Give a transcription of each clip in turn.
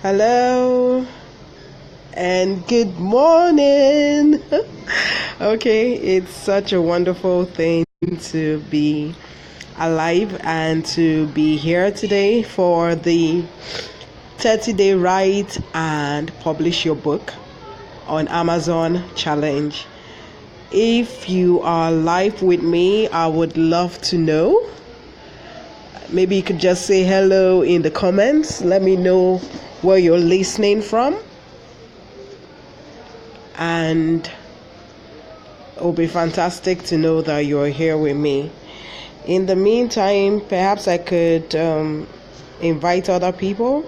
Hello and good morning. Okay, it's such a wonderful thing to be alive and to be here today for the 30-day write and publish your book on Amazon challenge. If you are live with me, I would love to know. Maybe you could just say hello in the comments. Let me know where you're listening from. And it will be fantastic to know that you're here with me. In the meantime, perhaps I could invite other people.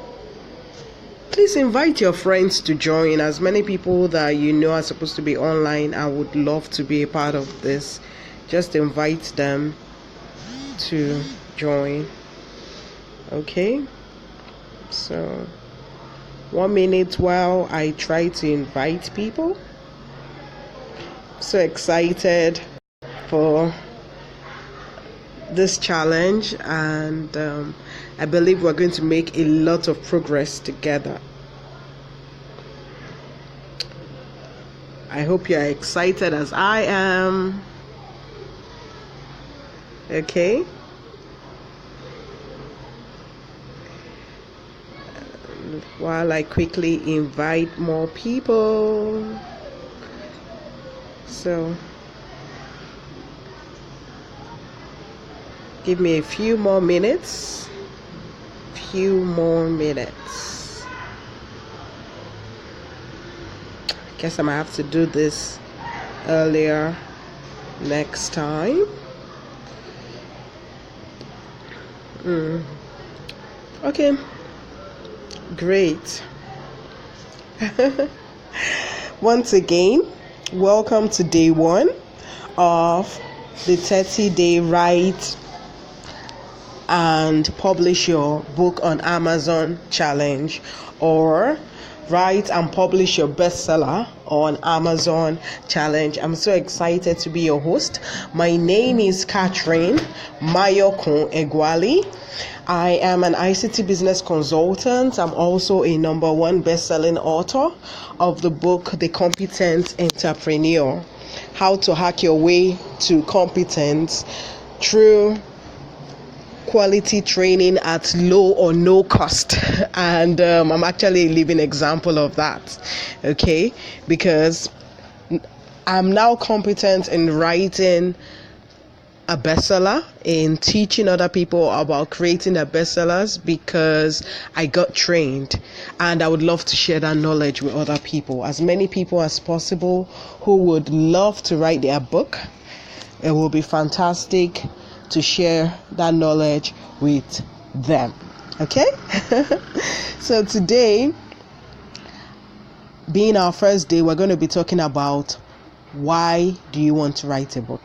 Please invite your friends to join. As many people that you know are supposed to be online, I would love to be a part of this. Just invite them to join. Okay, so 1 minute while I try to invite people. So excited for this challenge, and I believe we're going to make a lot of progress together. I hope you're excited as I am. Okay. While I quickly invite more people. So give me a few more minutes. Guess I might have to do this earlier next time. Okay. Great. Once again, welcome to day 1 of the 30-day write and publish your book on Amazon challenge, or write and publish your bestseller on Amazon challenge. I'm so excited to be your host. My name is Catherine Mayokun Egwali. I am an ICT business consultant. I'm also a #1 best-selling author of the book The Competent Entrepreneur: How to Hack Your Way to Competence Through Quality Training at Low or No Cost. And I'm actually a living example of that. Okay, because I'm now competent in writing a bestseller, in teaching other people about creating their bestsellers, because I got trained, and I would love to share that knowledge with other people, as many people as possible who would love to write their book. It will be fantastic to share that knowledge with them. Okay. So today, being our first day, we're going to be talking about why do you want to write a book?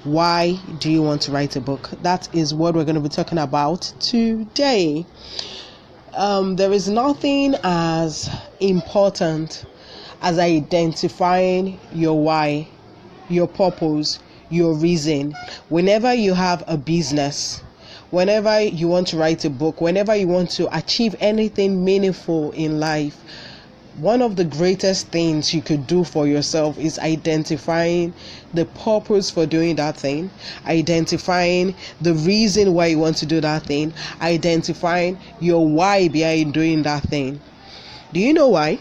Why do you want to write a book? That is what we're going to be talking about today. There is nothing as important as identifying your why, your purpose, your reason. Whenever you have a business, whenever you want to write a book, whenever you want to achieve anything meaningful in life, one of the greatest things you could do for yourself is identifying the purpose for doing that thing, identifying the reason why you want to do that thing, identifying your why behind doing that thing. Do you know why?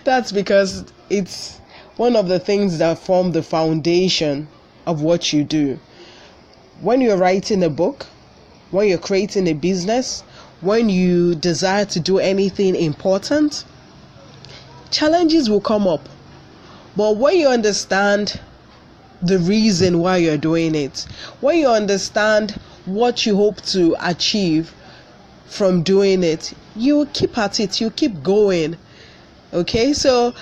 That's because it's one of the things that form the foundation of what you do. When you're writing a book, when you're creating a business, when you desire to do anything important, challenges will come up. But when you understand the reason why you're doing it, when you understand what you hope to achieve from doing it, you keep at it, you keep going. Okay, so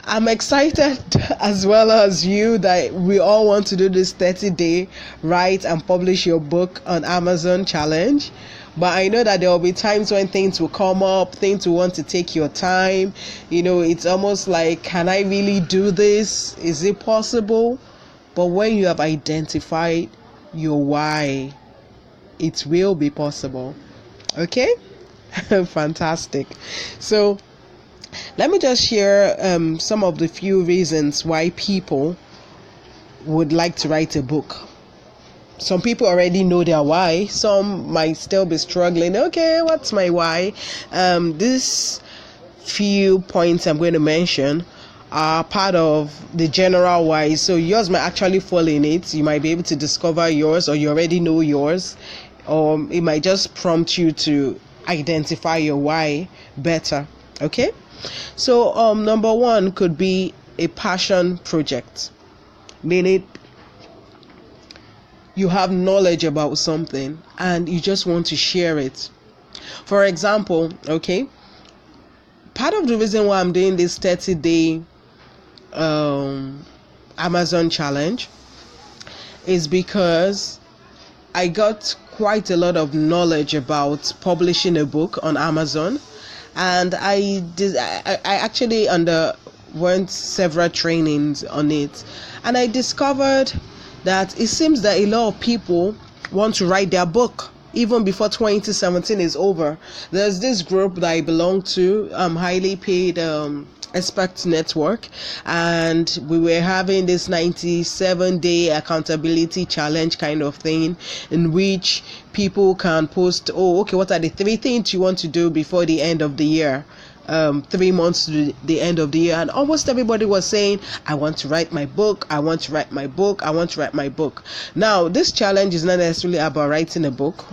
I'm excited as well as you that we all want to do this 30-day write and publish your book on Amazon challenge. But I know that there will be times when things will come up, things will want to take your time. It's almost like, can I really do this? Is it possible? But when you have identified your why, it will be possible. Okay? Fantastic. So let me just share some of the few reasons why people would like to write a book. Some people already know their why. Some might still be struggling. Okay, what's my why? These few points I'm going to mention are part of the general why. So yours might actually fall in it. You might be able to discover yours, or you already know yours, or it might just prompt you to identify your why better. Okay? So number one could be a passion project, meaning you have knowledge about something and you just want to share it. For example, okay, part of the reason why I'm doing this 30-day Amazon challenge is because I got quite a lot of knowledge about publishing a book on Amazon, and I actually underwent several trainings on it, and I discovered that it seems that a lot of people want to write their book even before 2017 is over. There's this group that I belong to, Highly Paid Expert Network, and we were having this 97-day accountability challenge kind of thing, in which people can post, what are the 3 things you want to do before the end of the year? 3 months to the end of the year, and almost everybody was saying, I want to write my book, I want to write my book, I want to write my book. Now, this challenge is not necessarily about writing a book,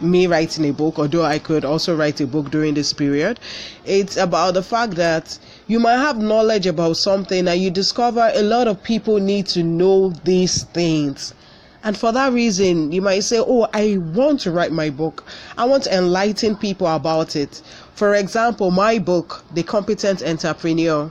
me writing a book, although I could also write a book during this period. It's about the fact that you might have knowledge about something and you discover a lot of people need to know these things. And for that reason, you might say, I want to write my book. I want to enlighten people about it. For example, my book, The Competent Entrepreneur,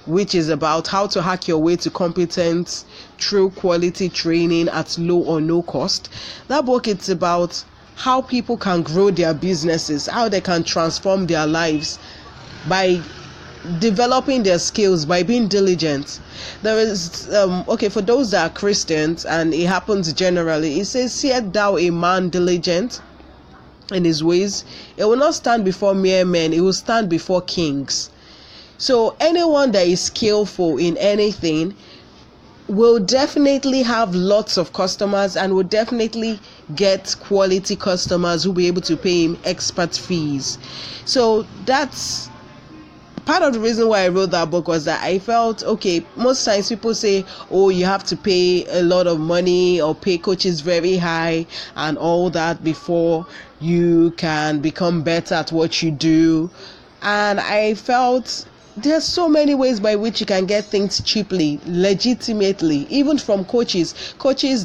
which is about how to hack your way to competence through quality training at low or no cost. That book, it's about how people can grow their businesses, how they can transform their lives by developing their skills, by being diligent. There is for those that are Christians, and it happens generally, it says, "Seest thou a man diligent in his ways? It will not stand before mere men, it will stand before kings." So anyone that is skillful in anything will definitely have lots of customers, and will definitely get quality customers who will be able to pay him expert fees. So that's part of the reason why I wrote that book, was that I felt, most times people say, you have to pay a lot of money or pay coaches very high and all that before you can become better at what you do. And I felt there's so many ways by which you can get things cheaply, legitimately, even from coaches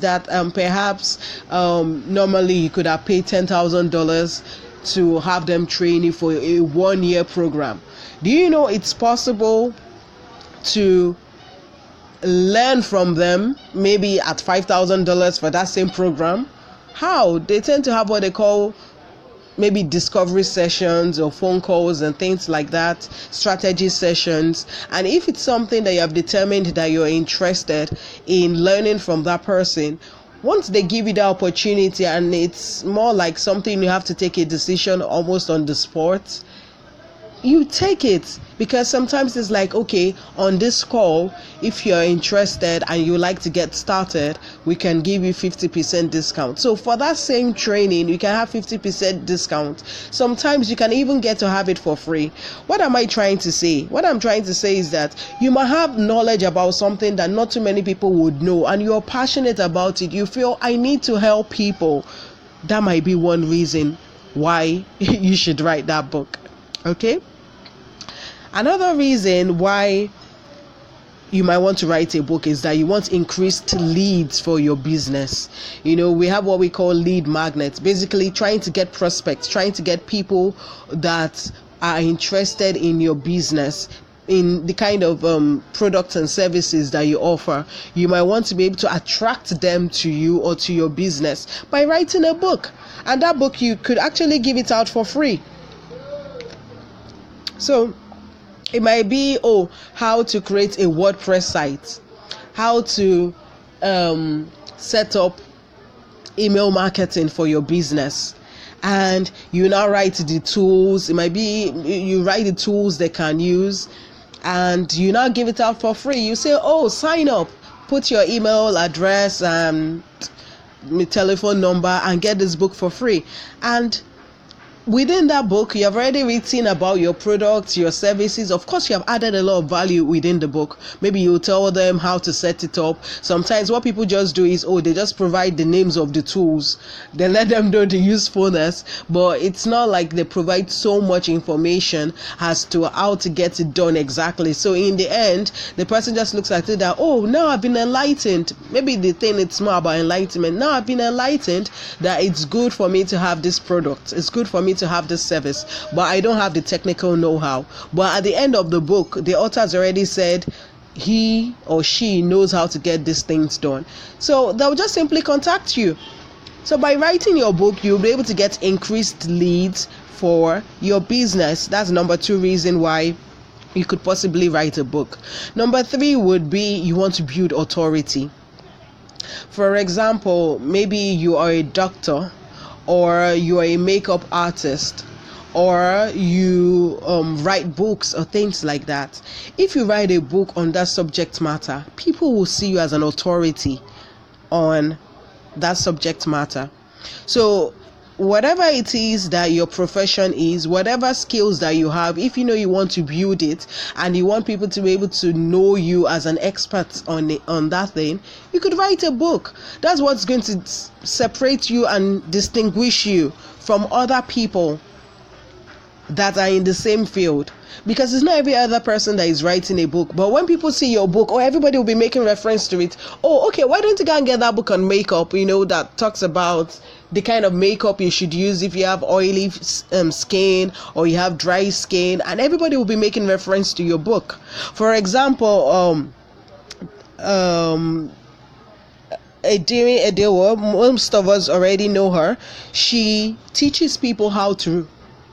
that perhaps normally you could have paid $10,000 to have them train you for a 1-year program. Do you know it's possible to learn from them maybe at $5,000 for that same program? How? They tend to have what they call maybe discovery sessions or phone calls and things like that, strategy sessions. And if it's something that you have determined that you're interested in learning from that person, once they give you the opportunity, and it's more like something you have to take a decision almost on the spot, you take it. Because sometimes it's like, on this call, if you're interested and you like to get started, we can give you 50% discount. So for that same training, you can have 50% discount. Sometimes you can even get to have it for free. What am I trying to say? What I'm trying to say is that you might have knowledge about something that not too many people would know, and you're passionate about it. You feel, I need to help people. That might be one reason why you should write that book. Okay? Another reason why you might want to write a book is that you want increased leads for your business. We have what we call lead magnets, basically trying to get prospects, trying to get people that are interested in your business, in the kind of products and services that you offer. You might want to be able to attract them to you or to your business by writing a book. And that book, you could actually give it out for free. So it might be, how to create a WordPress site, how to set up email marketing for your business. and you now write the tools. It might be you write the tools they can use, and you now give it out for free. You say, oh, sign up, put your email address and telephone number and get this book for free. And within that book, you have already written about your products, your services. Of course, you have added a lot of value within the book. Maybe you tell them how to set it up. Sometimes what people just do is, they just provide the names of the tools. They let them know the usefulness, but it's not like they provide so much information as to how to get it done exactly. So in the end, the person just looks at it that, now I've been enlightened. Maybe the thing it's more about enlightenment. Now I've been enlightened that it's good for me to have this product. It's good for me to have this service, but I don't have the technical know-how. But at the end of the book, the author has already said he or she knows how to get these things done. So they'll just simply contact you. So by writing your book, you'll be able to get increased leads for your business. That's number 2 reason why you could possibly write a book. Number 3 would be you want to build authority. For example, maybe you are a doctor, or you are a makeup artist, or you write books or things like that. If you write a book on that subject matter, people will see you as an authority on that subject matter. So whatever it is that your profession is, whatever skills that you have, if you know you want to build it and you want people to be able to know you as an expert on that thing, you could write a book. That's what's going to separate you and distinguish you from other people that are in the same field, because it's not every other person that is writing a book. But when people see your book, everybody will be making reference to it. Okay, why don't you go and get that book on makeup, that talks about the kind of makeup you should use if you have oily skin or you have dry skin, and everybody will be making reference to your book. For example, Adiri Edewo, most of us already know her. She teaches people how to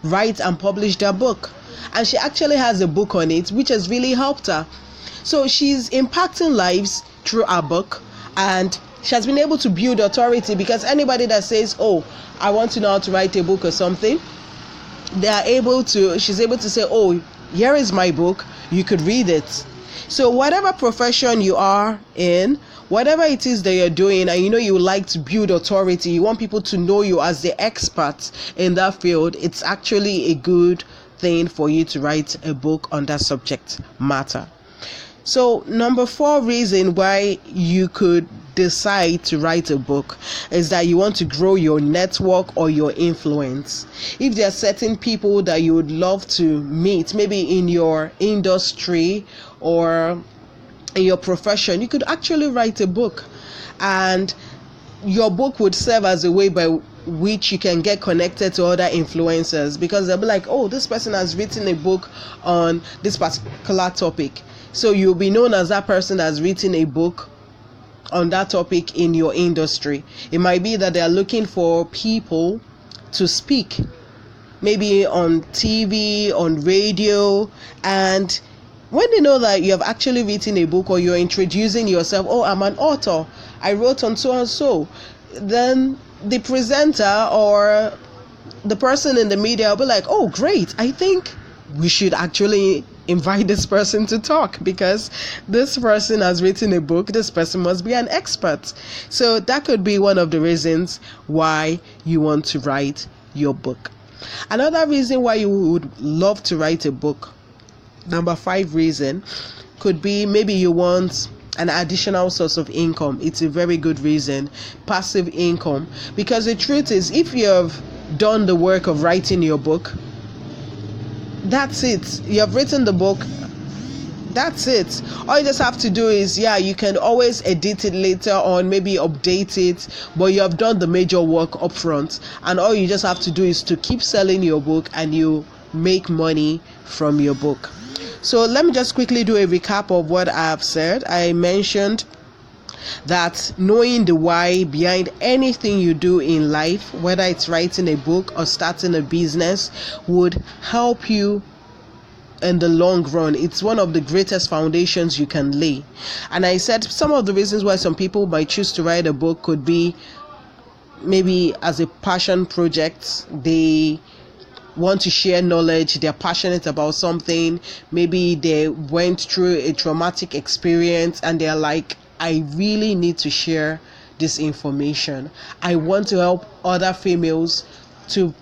write and publish their book, and she actually has a book on it which has really helped her. So she's impacting lives through her book, and she has been able to build authority, because anybody that says, I want to know how to write a book or something, she's able to say, here is my book, you could read it. So whatever profession you are in, whatever it is that you're doing, and you like to build authority, you want people to know you as the expert in that field, it's actually a good thing for you to write a book on that subject matter. So number 4 reason why you could decide to write a book is that you want to grow your network or your influence. If there are certain people that you would love to meet, maybe in your industry or in your profession, you could actually write a book, and your book would serve as a way by which you can get connected to other influencers, because they'll be like, this person has written a book on this particular topic. So you'll be known as that person that's written a book on that topic in your industry. It might be that they are looking for people to speak, maybe on TV, on radio, and when they know that you have actually written a book, or you're introducing yourself, I'm an author, I wrote on so and so, then the presenter or the person in the media will be like, great, I think we should actually invite this person to talk, because this person has written a book, this person must be an expert. So that could be one of the reasons why you want to write your book. Another reason why you would love to write a book, number 5 reason, could be maybe you want an additional source of income. It's a very good reason, passive income, because the truth is, if you have done the work of writing your book, that's it. You have written the book, that's it. All you just have to do is, you can always edit it later on, maybe update it, but you have done the major work up front, and all you just have to do is to keep selling your book, and you make money from your book. So let me just quickly do a recap of what I have said. I mentioned that knowing the why behind anything you do in life, whether it's writing a book or starting a business, would help you in the long run. It's one of the greatest foundations you can lay. And I said some of the reasons why some people might choose to write a book could be maybe as a passion project. They want to share knowledge, they're passionate about something, maybe they went through a traumatic experience and they're like, I really need to share this information. I want to help other females to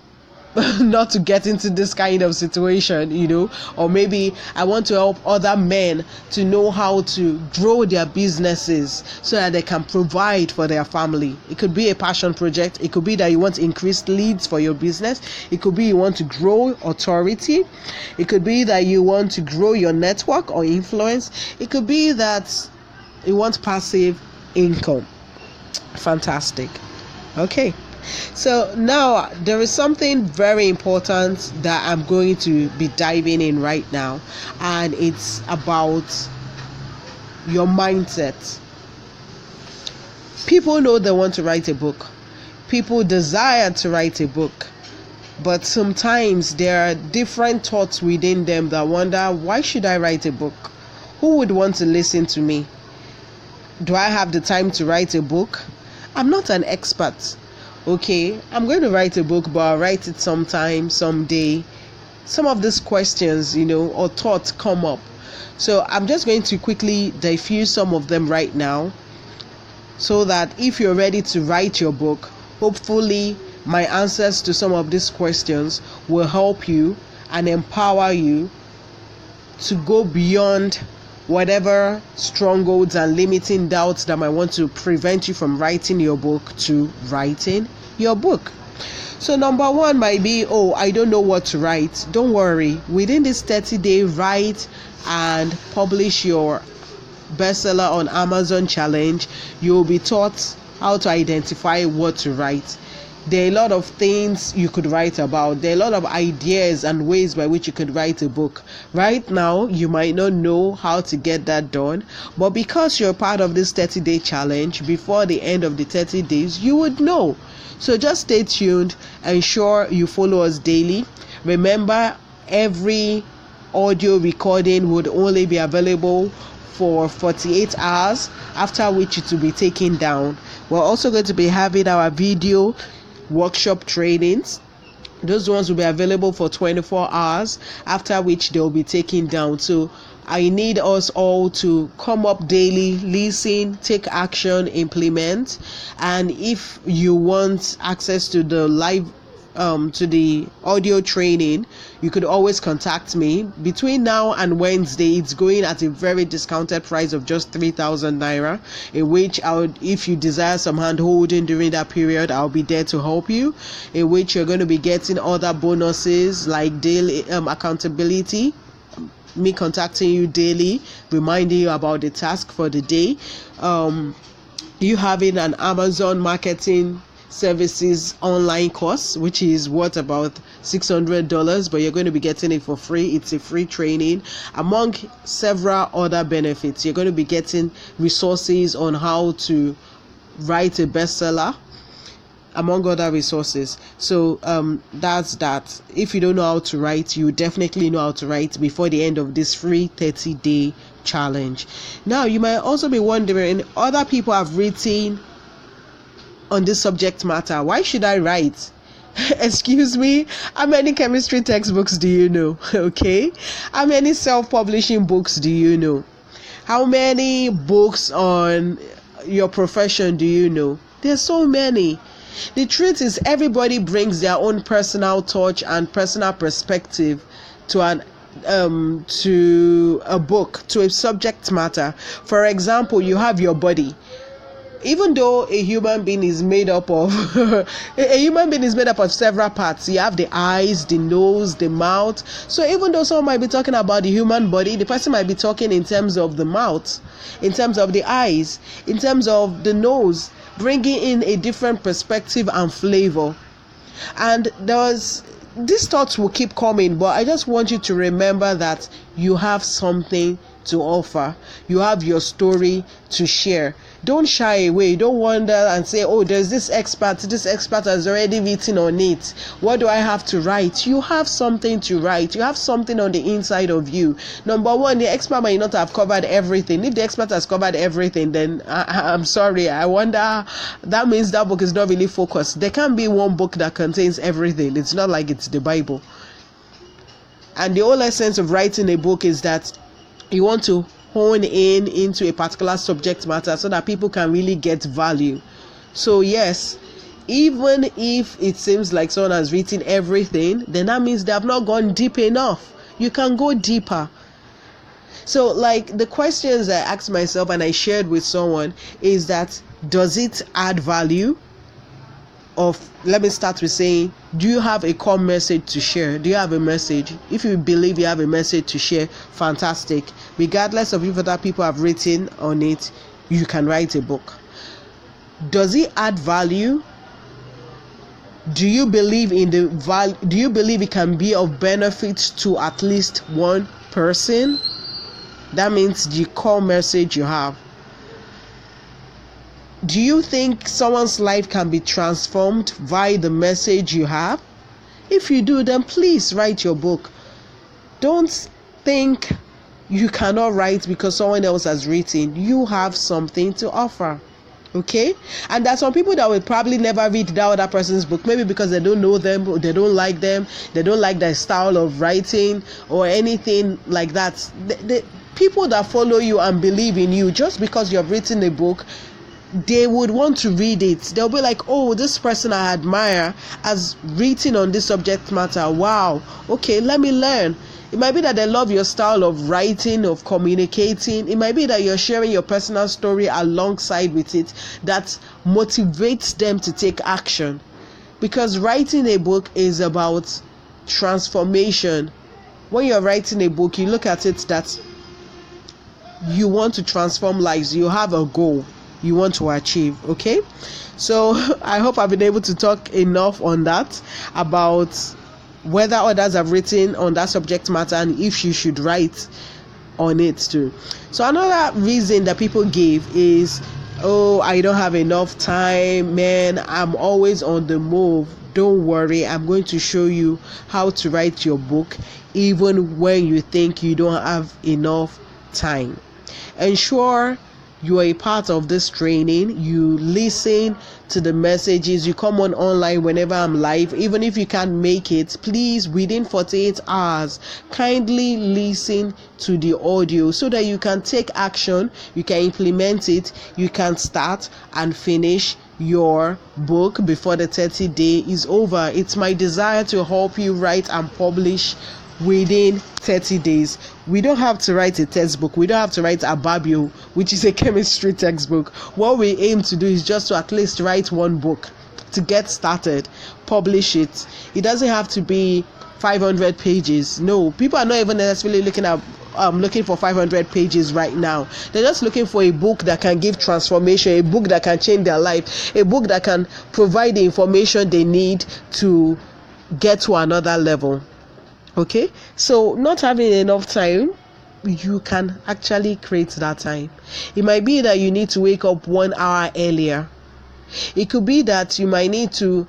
not to get into this kind of situation, or maybe I want to help other men to know how to grow their businesses so that they can provide for their family. It could be a passion project. It could be that you want to increase leads for your business. It could be you want to grow authority. It could be that you want to grow your network or influence. It could be that you want passive income. Fantastic. Okay. So now there is something very important that I'm going to be diving in right now, and it's about your mindset. People know they want to write a book. People desire to write a book. But sometimes there are different thoughts within them that wonder, why should I write a book? Who would want to listen to me? Do I have the time to write a book? I'm not an expert. Okay, I'm going to write a book, but I'll write it sometime, someday. Some of these questions, or thoughts come up. So I'm just going to quickly diffuse some of them right now, so that if you're ready to write your book, hopefully my answers to some of these questions will help you and empower you to go beyond whatever strongholds and limiting doubts that might want to prevent you from writing your book to writing your book. So number one might be, I don't know what to write. Don't worry. Within this 30-day write and publish your bestseller on Amazon challenge, you'll be taught how to identify what to write. There are a lot of things you could write about. There are a lot of ideas and ways by which you could write a book. Right now, you might not know how to get that done, but because you're part of this 30-day challenge, before the end of the 30 days, you would know. So just stay tuned. Ensure you follow us daily. Remember, every audio recording would only be available for 48 hours, after which it will be taken down. We're also going to be having our video workshop trainings. Those ones will be available for 24 hours, after which they'll be taken down. So I need us all to come up daily, listen, take action, implement. And if you want access to the live to the audio training, you could always contact me. Between now and Wednesday, it's going at a very discounted price of just 3,000 naira, in which if you desire some hand holding during that period, I'll be there to help you, in which you're going to be getting other bonuses like daily accountability, me contacting you daily, reminding you about the task for the day, you having an Amazon marketing services online course, which is worth about $600, but you're going to be getting it for free. It's a free training, among several other benefits. You're going to be getting resources on how to write a bestseller, among other resources. So that's that. If you don't know how to write, you definitely know how to write before the end of this free 30-day challenge. Now, you might also be wondering, other people have written on this subject matter. Why should I write? Excuse me, how many chemistry textbooks do you know? Okay, how many self-publishing books do you know? How many books on your profession do you know? There's so many. The truth is, everybody brings their own personal touch and personal perspective to a book, to a subject matter. For example, you have your body. Even though a human being is made up of several parts. You have the eyes, the nose, the mouth. So even though someone might be talking about the human body, the person might be talking in terms of the mouth, in terms of the eyes, in terms of the nose, bringing in a different perspective and flavor. And these thoughts will keep coming, but I just want you to remember that you have something to offer. You have your story to share. Don't shy away. Don't wonder and say, oh, there's this expert has already written on it. What do I have to write? You have something to write. You have something on the inside of you. Number one, the expert might not have covered everything. If the expert has covered everything, then I'm sorry. I wonder, that means that book is not really focused. There can't be one book that contains everything. It's not like it's the Bible. And the whole essence of writing a book is that you want to hone into a particular subject matter so that people can really get value. So yes, even if it seems like someone has written everything, then that means they have not gone deep enough. You can go deeper. So like the questions I asked myself and I shared with someone is that, does it add value? Let me start with saying, do you have a core message to share? Do you have a message? If you believe you have a message to share, fantastic. Regardless of if other people have written on it, you can write a book. Does it add value? Do you believe in the value? Do you believe it can be of benefit to at least one person? That means the core message you have. Do you think someone's life can be transformed via the message you have? If you do, then please write your book. Don't think you cannot write because someone else has written. You have something to offer. Okay? And there's some people that will probably never read that other person's book, maybe because they don't know them, or they don't like them, they don't like their style of writing or anything like that. The people that follow you and believe in you, just because you have written a book, they would want to read it. They'll be like, oh, this person I admire has written on this subject matter. Wow, okay, let me learn. It might be that they love your style of writing, of communicating. It might be that you're sharing your personal story alongside with it that motivates them to take action. Because writing a book is about transformation. When you're writing a book, you look at it that you want to transform lives. You have a goal you want to achieve. Okay, so I hope I've been able to talk enough on that, about whether others have written on that subject matter and if you should write on it too. So another reason that people give is, oh, I don't have enough time, man, I'm always on the move. Don't worry, I'm going to show you how to write your book even when you think you don't have enough time. Ensure you are a part of this training. You listen to the messages. You come on online whenever I'm live. Even if you can't make it, please, within 48 hours, kindly listen to the audio so that you can take action, you can implement it, you can start and finish your book before the 30-day is over. It's my desire to help you write and publish within 30 days. We don't have to write a textbook. We don't have to write a Babio, which is a chemistry textbook. What we aim to do is just to at least write one book to get started, publish it. It doesn't have to be 500 pages. No, people are not even necessarily looking for 500 pages right now. They're just looking for a book that can give transformation, a book that can change their life, a book that can provide the information they need to get to another level. Okay, so not having enough time, you can actually create that time. It might be that you need to wake up 1 hour earlier. It could be that you might need to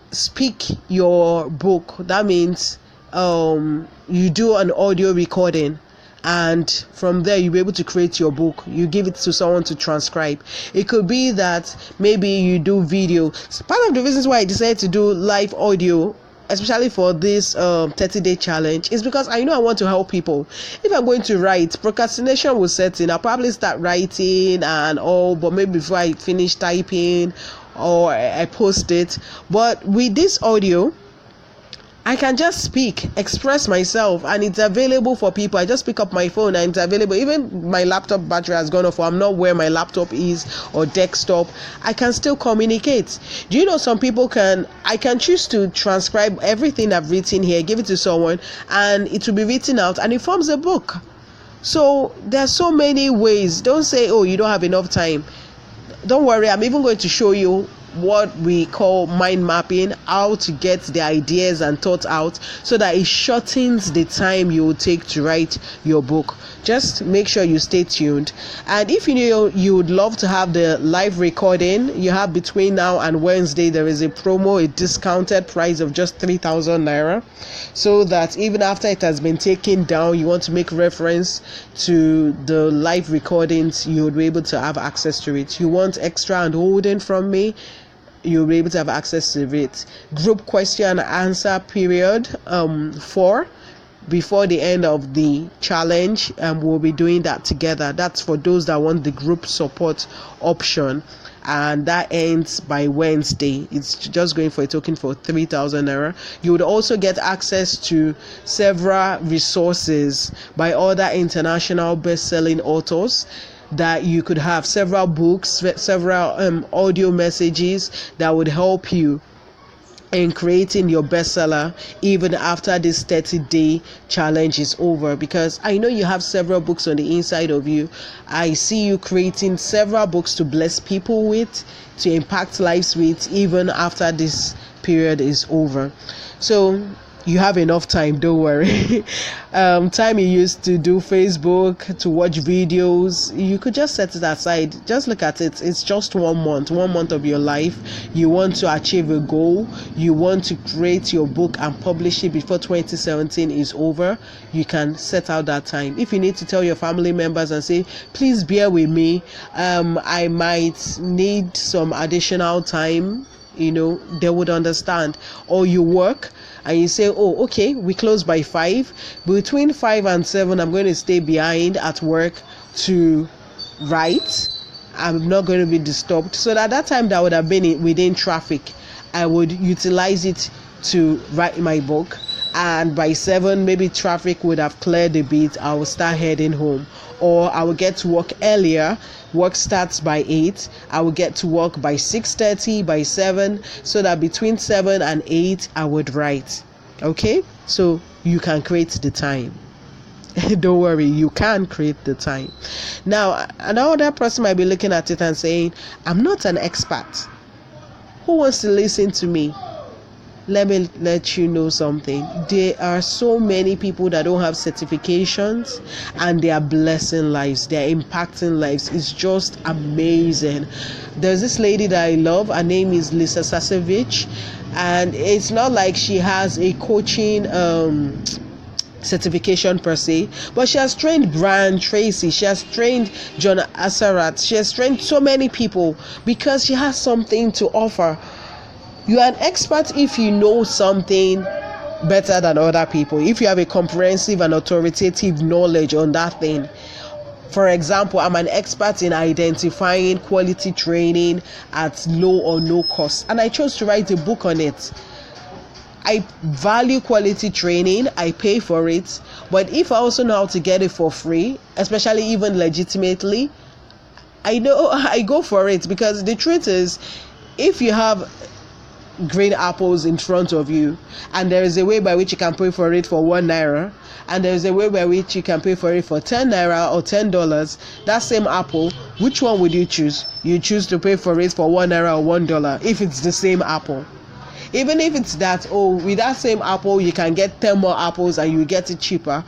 speak your book. That means you do an audio recording, and from there you'll be able to create your book. You give it to someone to transcribe. It could be that maybe you do video. So part of the reasons why I decided to do live audio, especially for this 30-day challenge, is because I know I want to help people. If I'm going to write, procrastination will set in. I'll probably start writing and all, but maybe before I finish typing or I post it. But with this audio, I can just speak, express myself, and it's available for people. I just pick up my phone and it's available. Even my laptop battery has gone off, or I'm not where my laptop is or desktop, I can still communicate. Do you know some people I can choose to transcribe everything I've written here, give it to someone, and it will be written out and it forms a book. So there's so many ways. Don't say, oh, you don't have enough time. Don't worry, I'm even going to show you what we call mind mapping, how to get the ideas and thoughts out so that it shortens the time you will take to write your book. Just make sure you stay tuned. And if you would love to have the live recording, you have between now and Wednesday, there is a promo, a discounted price of just 3,000 naira, so that even after it has been taken down, you want to make reference to the live recordings, you would be able to have access to it. You want extra hand holding from me, you'll be able to have access to it. Group question and answer period 4 before the end of the challenge, and we'll be doing that together. That's for those that want the group support option, and that ends by Wednesday. It's just going for a token for 3,000 naira. You would also get access to several resources by other international best-selling authors, that you could have several books, several audio messages that would help you in creating your bestseller even after this 30-day challenge is over, because I know you have several books on the inside of you. I see you creating several books to bless people with, to impact lives with, even after this period is over. So you have enough time, don't worry. Time you used to do Facebook, to watch videos, you could just set it aside. Just look at it. It's just 1 month of your life. You want to achieve a goal, you want to create your book and publish it before 2017 is over. You can set out that time. If you need to tell your family members and say, please bear with me, I might need some additional time, they would understand. Or you work and you say, oh, okay, we close by 5. Between 5 and 7, I'm going to stay behind at work to write. I'm not going to be disturbed. So at that time that would have been within traffic, I would utilize it to write my book. And by 7, maybe traffic would have cleared a bit. I will start heading home. Or I will get to work earlier. Work starts by 8. I will get to work by 6:30, by 7, so that between 7 and 8 I would write. Okay, so you can create the time. Don't worry, you can create the time. Now another person might be looking at it and saying, I'm not an expert. Who wants to listen to me? Let me let you know something. There are so many people that don't have certifications and they are blessing lives, they are impacting lives. It's just amazing. There's this lady that I love. Her name is Lisa Sasevich, and it's not like she has a coaching certification per se, but she has trained Brian Tracy, she has trained John Assarat, she has trained so many people because she has something to offer. You are an expert if you know something better than other people, if you have a comprehensive and authoritative knowledge on that thing. For example, I'm an expert in identifying quality training at low or no cost, and I chose to write a book on it. I value quality training, I pay for it, but if I also know how to get it for free, especially even legitimately, I know I go for it. Because the truth is, if you have green apples in front of you and there is a way by which you can pay for it for 1 naira, and there is a way by which you can pay for it for 10 naira or $10, that same apple, which one would you choose? You choose to pay for it for 1 naira or $1 if it's the same apple. Even if it's that, with that same apple you can get 10 more apples and you get it cheaper,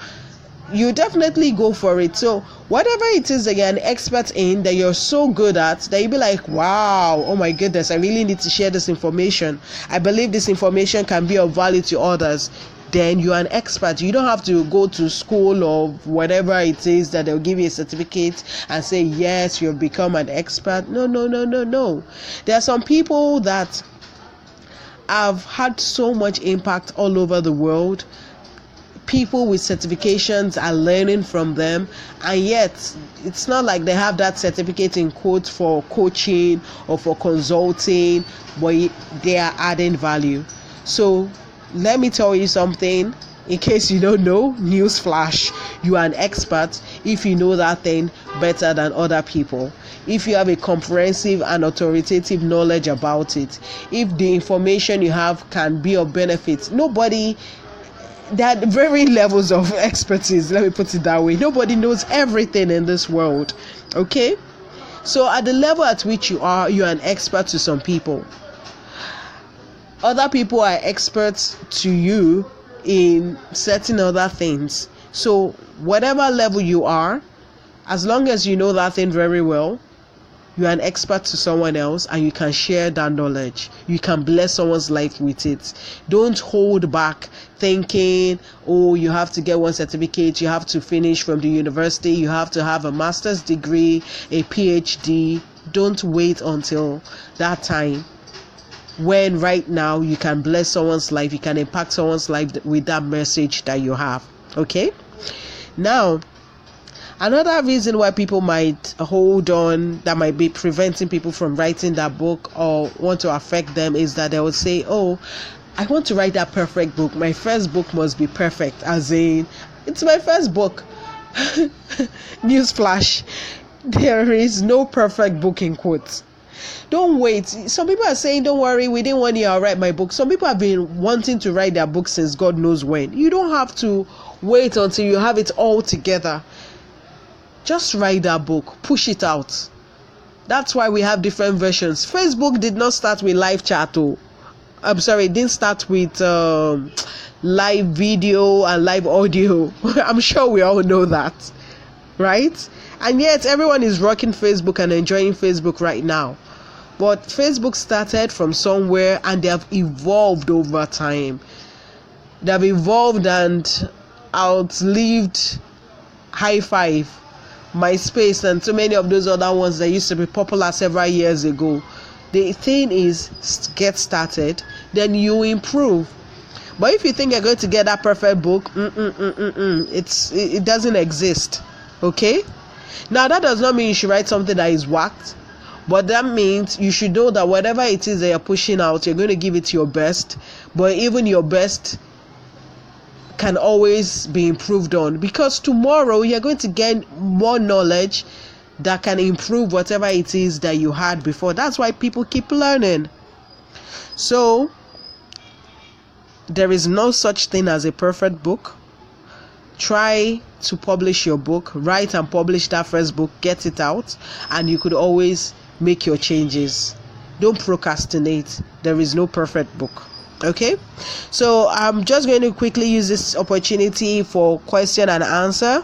you definitely go for it. So whatever it is that you're an expert in, that you're so good at, that you'll be like, wow, oh my goodness, I really need to share this information, I believe this information can be of value to others, then you're an expert. You don't have to go to school or whatever it is that they'll give you a certificate and say, yes, you've become an expert. No. There are some people that have had so much impact all over the world. People with certifications are learning from them, and yet it's not like they have that certificate in quotes for coaching or for consulting, but they are adding value. So let me tell you something, in case you don't know, newsflash, you are an expert if you know that thing better than other people, if you have a comprehensive and authoritative knowledge about it, if the information you have can be of benefit. There are varying levels of expertise, let me put it that way. Nobody knows everything in this world, okay? So at the level at which you're an expert to some people. Other people are experts to you in certain other things. So whatever level you are, as long as you know that thing very well, you're an expert to someone else and you can share that knowledge. You can bless someone's life with it. Don't hold back thinking, oh, you have to get one certificate, you have to finish from the university, you have to have a master's degree, a PhD. Don't wait until that time, when right now you can bless someone's life, you can impact someone's life with that message that you have. Okay? Now, another reason why people might hold on, that might be preventing people from writing that book or want to affect them, is that they will say, oh, I want to write that perfect book. My first book must be perfect, as in, it's my first book. Newsflash, there is no perfect book in quotes. Don't wait. Some people are saying, don't worry, within 1 year I'll write my book. Some people have been wanting to write their book since God knows when. You don't have to wait until you have it all together. Just write that book, push it out. That's why we have different versions. Facebook did not start with live chat. It didn't start with live video and live audio. I'm sure we all know that, right? And yet everyone is rocking Facebook and enjoying Facebook right now. But Facebook started from somewhere and they have evolved over time. They have evolved and outlived High Five, MySpace, and so many of those other ones that used to be popular several years ago. The thing is, get started, then you improve. But if you think you're going to get that perfect book, it doesn't exist. Okay? Now, that does not mean you should write something that is whacked, but that means you should know that whatever it is that you're pushing out, you're going to give it your best. But even your best can always be improved on, because tomorrow you're going to gain more knowledge that can improve whatever it is that you had before. That's why people keep learning. So there is no such thing as a perfect book. Try to publish your book, write and publish that first book, get it out, and you could always make your changes. Don't procrastinate. There is no perfect book. Okay, so I'm just going to quickly use this opportunity for question and answer.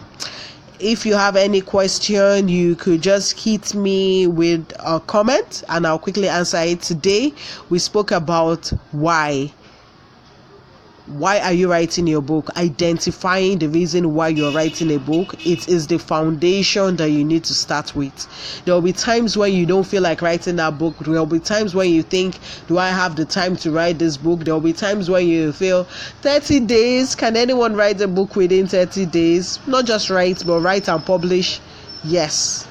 If you have any question, you could just hit me with a comment and I'll quickly answer it. Today we spoke about why are you writing your book? Identifying the reason why you're writing a book. It is the foundation that you need to start with. There will be times when you don't feel like writing that book. There will be times when you think, do I have the time to write this book? There will be times when you feel 30 days. Can anyone write a book within 30 days? Not just write, but write and publish. Yes.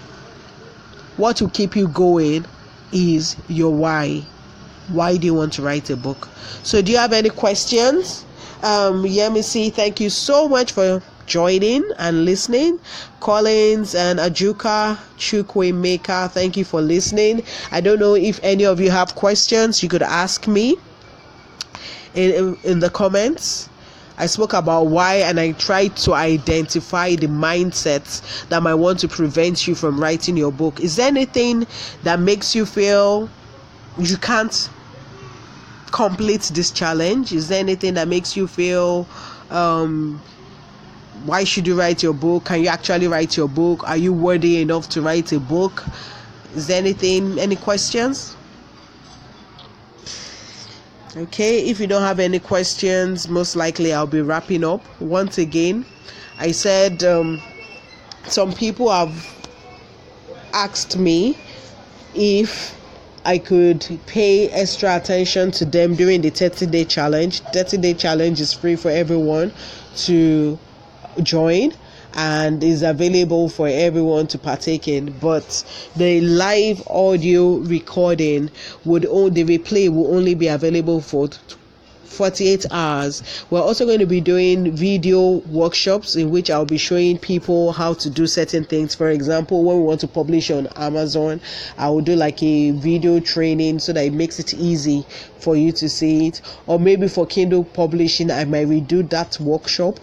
What will keep you going is your why. Why do you want to write a book? So do you have any questions? Yemisi, thank you so much for joining and listening. Collins and Ajuka Chukwemeka, thank you for listening. I don't know if any of you have questions. You could ask me in the comments. I spoke about why, and I tried to identify the mindsets that might want to prevent you from writing your book. Is there anything that makes you feel you can't complete this challenge? Is there anything that makes you feel why should you write your book? Can you actually write your book? Are you worthy enough to write a book? Is there any questions? Okay, if you don't have any questions, most likely I'll be wrapping up. Once again, I said some people have asked me if I could pay extra attention to them during the 30-day challenge. 30-day challenge is free for everyone to join and is available for everyone to partake in, but the live audio recording the replay will only be available for 48 hours. We're also going to be doing video workshops in which I'll be showing people how to do certain things. For example, when we want to publish on Amazon, I will do like a video training so that it makes it easy for you to see it. Or maybe for Kindle publishing, I might redo that workshop.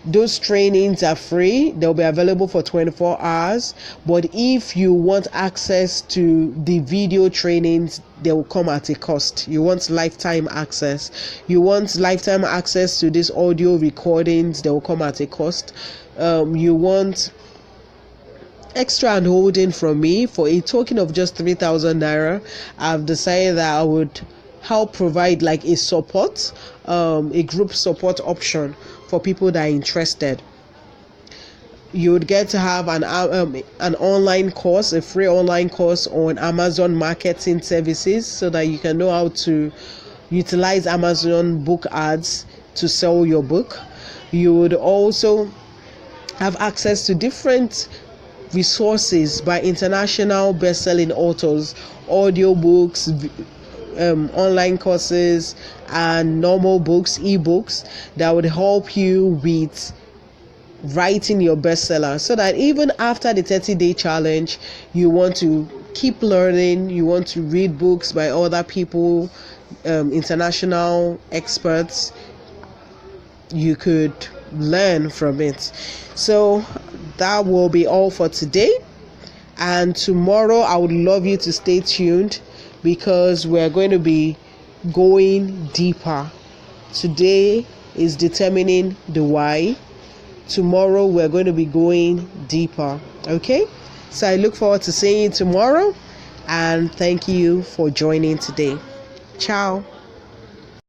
Those trainings are free. They'll be available for 24 hours. But if you want access to the video trainings, they will come at a cost. You want lifetime access. You want lifetime access to these audio recordings, they will come at a cost. You want extra hand holding from me for a token of just 3,000 naira. I've decided that I would help provide like a support, a group support option for people that are interested. You would get to have an online course, a free online course on Amazon marketing services, so that you can know how to utilize Amazon book ads to sell your book. You would also have access to different resources by international best-selling authors, audiobooks, online courses, and normal books, ebooks that would help you with writing your bestseller, so that even after the 30-day challenge, you want to keep learning, you want to read books by other people, international experts, you could learn from it. So that will be all for today, and tomorrow I would love you to stay tuned, because we're going to be going deeper. Today is determining the why. Tomorrow we're going to be going deeper. Okay, so I look forward to seeing you tomorrow, and thank you for joining today. Ciao.